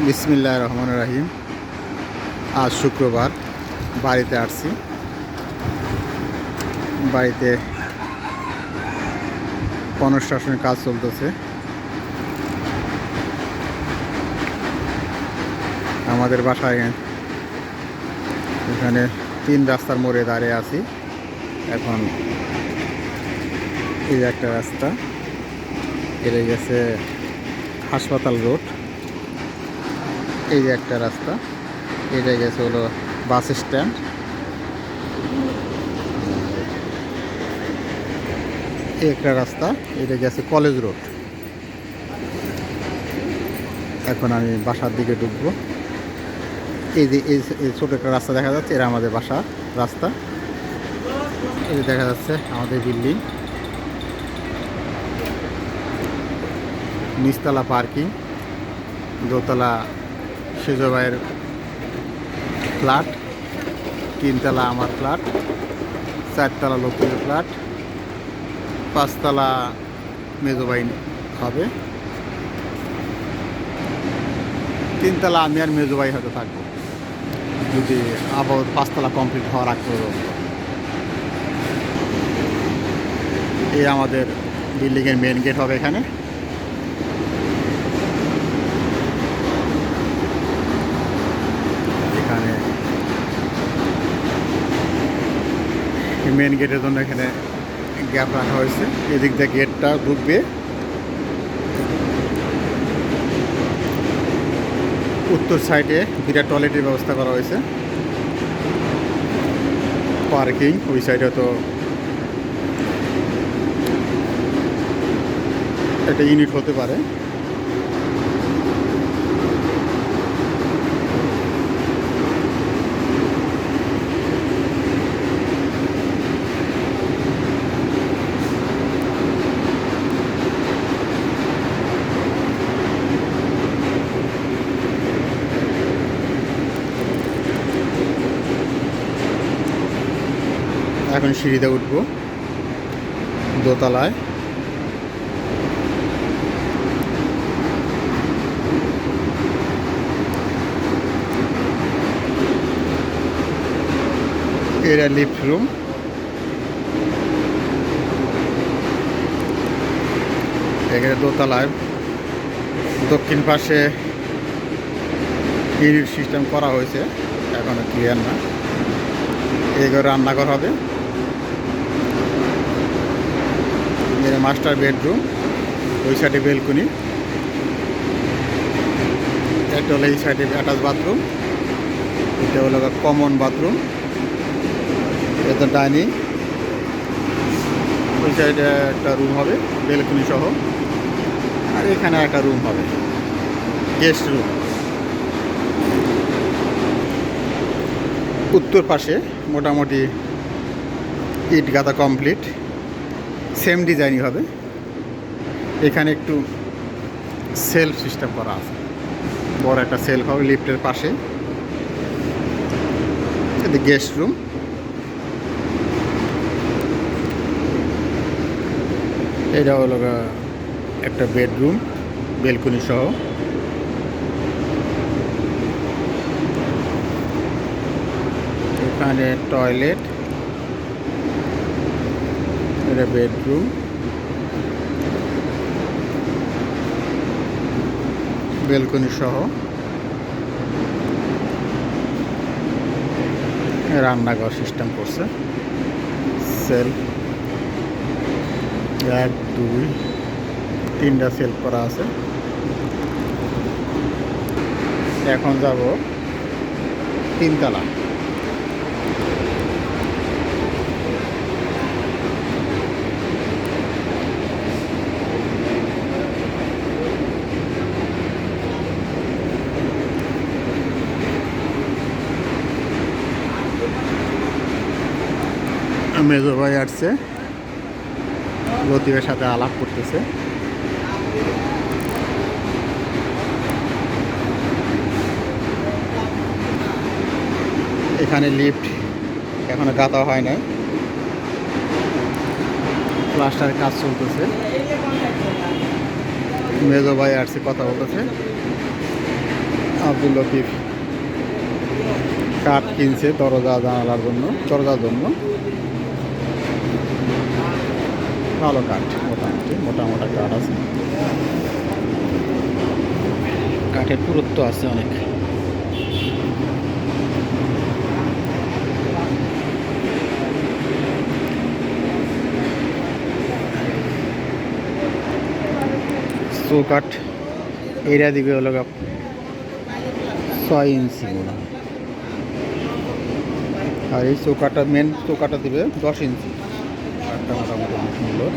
বিসমিল্লাহির রহমানির রহিম। আজ শুক্রবার বাড়িতে আসছি। বাড়িতে কনস্ট্রাকশনের কাজ চলতেছে। আমাদের বাসায় এখানে 3 রাস্তার মোড়ে দাঁড়িয়ে আছি। এখন এই একটা রাস্তা, এটা গেছে হাসপাতাল রোড। এই যে একটা রাস্তা, এটা গেছে হলো বাস স্ট্যান্ড। এই একটা রাস্তা, এটা গেছে কলেজ রোড। এখন আমি বাসার দিকে ঢুকবো। এই যে এই ছোটো একটা রাস্তা দেখা যাচ্ছে, এটা আমাদের বাসার রাস্তা। এই যে দেখা যাচ্ছে আমাদের বিল্ডিং, নিচতলা পার্কিং, দোতলা সেজো ভাইয়ের ফ্ল্যাট, 3তলা আমার ফ্ল্যাট, 4তলা লক্ষ্মীর ফ্ল্যাট, 5তলা মেজো ভাই হবে, 3তলা আমি আর মেজো ভাই হয়তো থাকবো, যদি আবার 5তলা কমপ্লিট হওয়ার আগ পর্যন্ত। এই আমাদের বিল্ডিংয়ের মেন গেট হবে এখানে। এখানে মেন গেটের জন্য এখানে গ্যাপ রাখা হয়েছে। এদিক দিয়ে গেটটা ঢুকবে, উত্তর সাইডে বিরাট টয়লেটের ব্যবস্থা করা হয়েছে। পার্কিং ওই সাইডে তো একটা ইউনিট হতে পারে। এখন সিঁড়িতে উঠবো দোতলায়। এরা লিফট রুম। এখানে দোতলায় দক্ষিণ পাশে ইউনিট সিস্টেম করা হয়েছে, এখনো ক্লিয়ার না। এই ঘরে রান্নাঘর হবে। এটা মাস্টার বেডরুম, ওই সাইডে বেলকনি। একটা হলো এই সাইডে অ্যাটাচ বাথরুম, এটা হলো কমন বাথরুম। এটা ডাইনিং, ওই সাইডে একটা রুম হবে বেলকনি সহ, আর এখানে একটা রুম হবে গেস্ট রুম। উত্তর পাশে মোটামুটি ইট গাঁথা কমপ্লিট, সেম ডিজাইনই হবে। এখানে একটু সেলফ সিস্টেম করা আছে, বড় একটা সেলফ হবে লিফটের পাশে। এটা গেস্ট রুম। এটা হলো একটা বেডরুম বেলকনি সহ। এখানে টয়লেট, এটা বেডরুম, বেলকনি সহ। রান্নাঘর সিস্টেম করছে, সেলফ 1 2 3টা সেলফ করা আছে। এখন যাব 3তলা। মেজো ভাই আসছে, লতিফের সাথে আলাপ করতেছে। এখানে লিফট এখনো গাঁথা হয় নাই, প্লাস্টারের কাজ চলতেছে। মেজো ভাই আসছে, কথা বলতেছে। আব্দুল লতিফ কাঠ কিনছে দরজার জন্য ভালো কাঠ, মোটা মোটা কাঠ আছে, কাঠের পুরুত্ব আছে অনেক। চৌকাঠ এরিয়া দিবে হলো 6 ইঞ্চি মনে হয়, আর এই মেন চৌকাঠটা দিবে 10 ইঞ্চি। কাঠটা মোটামুটি অনেক সুন্দর,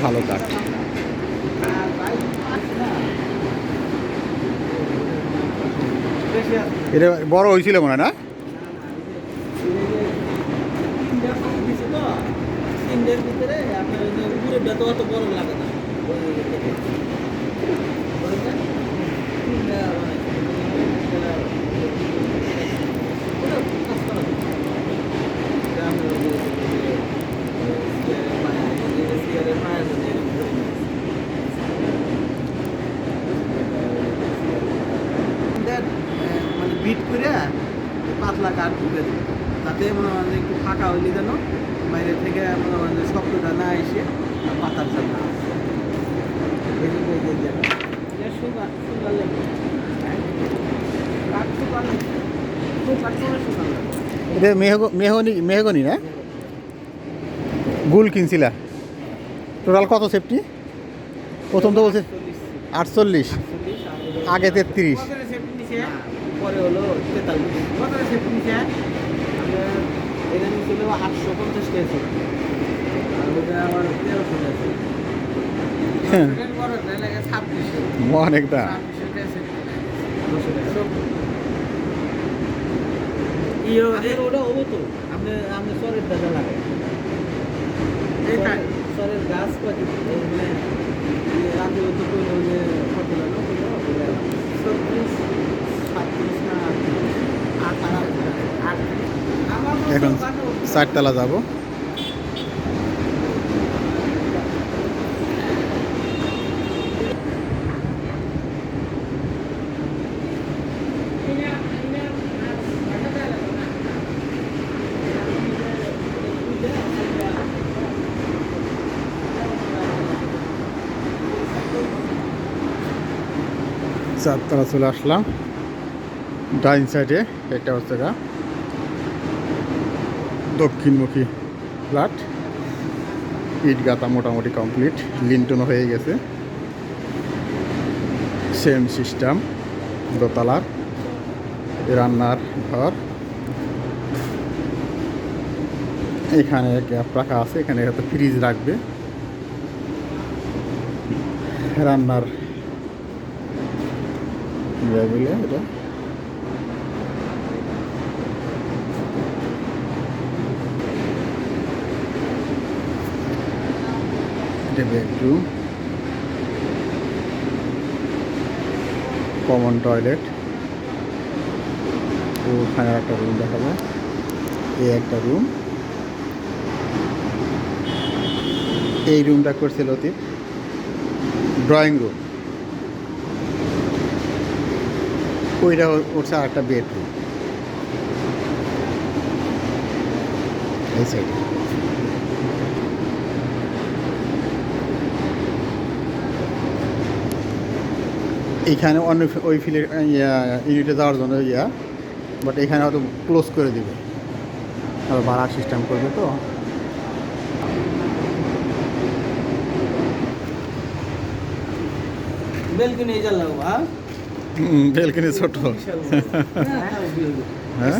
ভালো কাঠ। এটা বড় হয়েছিল মনে হয় না? মানে বিট করে পাতলা কাঠ ঢুকে দেবে, তাতে মনে হয় যে একটু ফাঁকা হইলে যেন বাইরে থেকে মনে হয় যে শব্দটা না এসে পাতার জন্য এটা মেহগনি না? গুল কিনছিলা? টোটাল কত সেফটি? প্রথম তো বলছে 48, আগে 33। পরে হলো 43। এখানে ছিল 850 টাকা, আর ওটা আবার 1300 অনেক দাম। ওটা হবো তো আপনি সরের দাদা লাগে সরের গাছ পাখি রাতে হতো যে কত লাগলো 36, 37 না 38। এখন 4 তলা যাব। চারতলা চলে আসলাম। ডাইন সাইডে এটা হচ্ছে দক্ষিণমুখী ফ্ল্যাট, ইট গাঁথা মোটামুটি কমপ্লিট, লিন্টনও হয়ে গেছে, সেম সিস্টেম, দোতলার রান্নার ঘর। এখানে গ্যাপ রাখা আছে, এখানে হয়তো ফ্রিজ রাখবে, রান্নার এটা বেডরুম, কমন টয়লেট, ওখানে একটা রুম দেখাবো, এই একটা রুম, এই রুমটা করছে লতিফ ড্রয়িং রুম, ওইটা হচ্ছে আর একটা বেডরুম এই সাইডে। এইখানে অন্য ওই ফিলের ইউনিটে যাওয়ার জন্য বাট এখানে হয়তো ক্লোজ করে দিবে, আর ভাড়ার সিস্টেম করবে তো। বেলকনি এই জানলাম বেলকনি ছোট, হ্যাঁ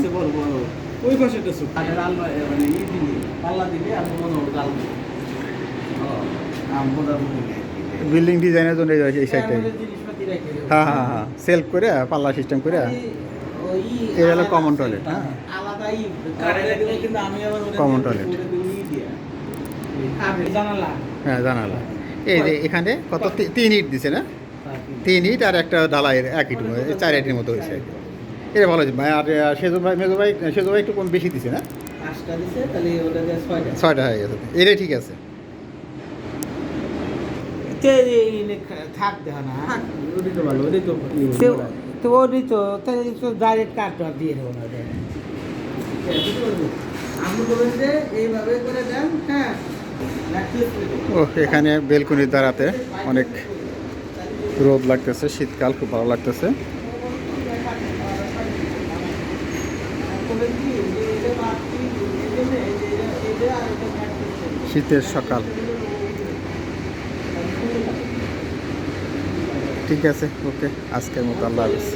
ওই পাশে একটা ছোট মানে পাল্লা দিলে আমি মনে হলো ডাল বিল্ডিং ডিজাইনের জন্য এই সাইডটা, হ্যাঁ হ্যাঁ হ্ঁ, সেলফ করে পাল্লা সিস্টেম করে। এই হলো কমন টয়লেট, হ্যাঁ কমন টয়লেট, হ্যাঁ জানালা। এই যে এখানে কত 3 ইট দিছে না, 3 ইট আর একটা ঢালাইয়ের 1 ইট, 4 ইটের মতো হয়েছে। এটা ভালো হয়েছে। আর সেজু ভাই একটু কম বেশি দিছে না, 5টা দিছে, তাহলে ওটা 6টা হয়ে গেছে, এটাই ঠিক আছে। থাক দেখা না, ওটাই তো ভালো, ওটাই তো তো ওরই তো তাহলে তো ডাইরেক্ট কাটটা দিয়ে দেবো না ওদের। আপনি বলেন যে এইভাবে করে দেন, হ্যাঁ ও এখানে বেলকুনির দাঁড়াতে অনেক রোদ লাগতেছে, শীতকাল খুব ভালো লাগতেছে। শীতের সকাল। ঠিক আছে, ওকে, আজকের মতো আল্লাহ হাফেজ।